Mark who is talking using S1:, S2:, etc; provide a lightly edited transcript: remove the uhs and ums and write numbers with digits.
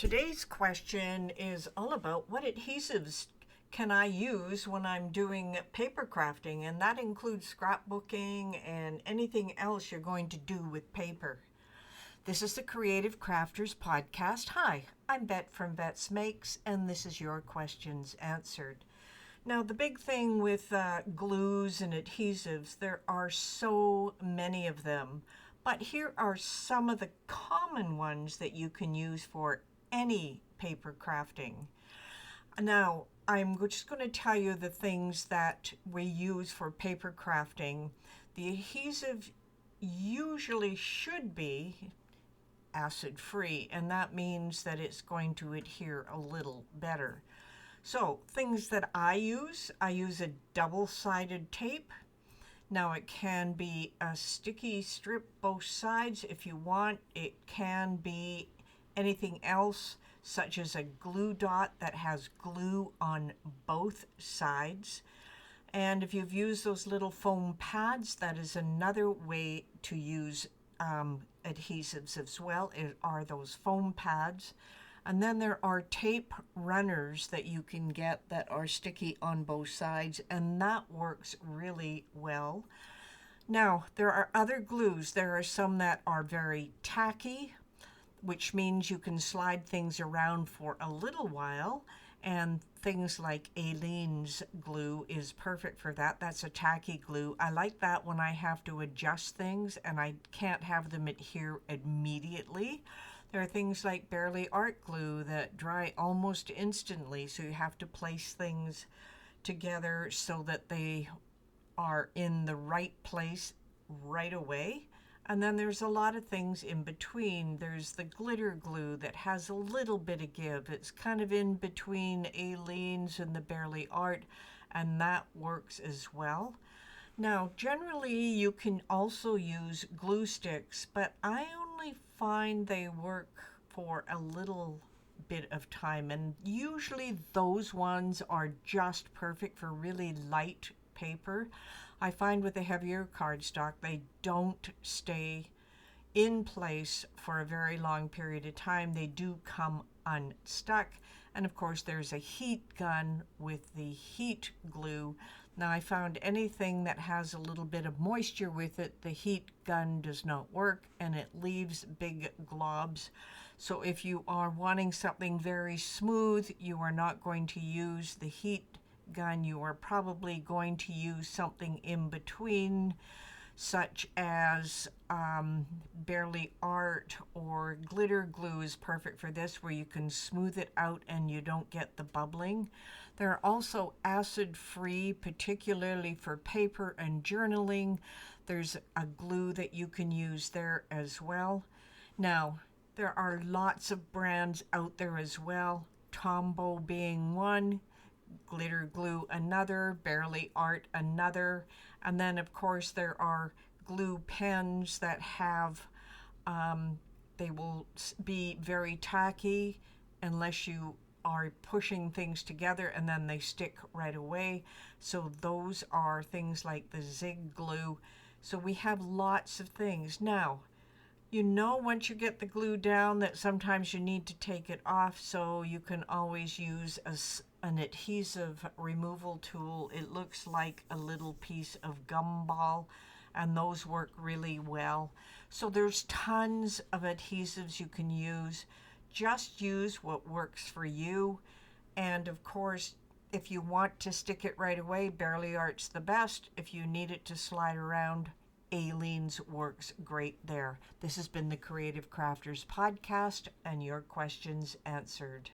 S1: Today's question is all about what adhesives can I use when I'm doing paper crafting, and that includes scrapbooking and anything else you're going to do with paper. This is the Creative Crafters Podcast. Hi, I'm Bette from Bette's Makes, and this is your questions answered. Now, the big thing with glues and adhesives, there are so many of them, but here are some of the common ones that you can use for any paper crafting. Now, I'm just going to tell you the things that we use for paper crafting. The adhesive usually should be acid-free, and that means that it's going to adhere a little better. So, things that I use a double-sided tape. Now, it can be a sticky strip both sides if you want. It can be anything else, such as a glue dot that has glue on both sides. And if you've used those little foam pads, that is another way to use adhesives as well, are those foam pads. And then there are tape runners that you can get that are sticky on both sides, and that works really well. Now, there are other glues. There are some that are very tacky, which means you can slide things around for a little while, and things like Aleene's glue is perfect for that. That's a tacky glue. I like that when I have to adjust things and I can't have them adhere immediately. There are things like Barely Art glue that dry almost instantly, so you have to place things together so that they are in the right place right away. And then there's a lot of things in between. There's the glitter glue that has a little bit of give. It's kind of in between Aleene's and the Barely Art, and that works as well. Now, generally you can also use glue sticks, but I only find they work for a little bit of time, and usually those ones are just perfect for really light paper. I find with the heavier cardstock, they don't stay in place for a very long period of time. They do come unstuck. And of course, there's a heat gun with the heat glue. Now, I found anything that has a little bit of moisture with it, the heat gun does not work, and it leaves big globs. So if you are wanting something very smooth, you are not going to use the heat gun. You are probably going to use something in between, such as Barely Art or glitter glue is perfect for this, where you can smooth it out and you don't get the bubbling. There are also acid-free, particularly for paper and journaling. There's a glue that you can use there as well. Now, there are lots of brands out there as well, Tombow being one, glitter glue another, Barely Art another, and then of course there are glue pens that have, they will be very tacky unless you are pushing things together, and then they stick right away. So those are things like the Zig glue. So we have lots of things. Now, you know, once you get the glue down that sometimes you need to take it off, so you can always use an adhesive removal tool. It looks like a little piece of gumball, and those work really well. So there's tons of adhesives you can use. Just use what works for you. And of course, if you want to stick it right away, Barely Art's the best. If you need it to slide around, Aleene's works great there. This has been the Creative Crafters Podcast, and your questions answered.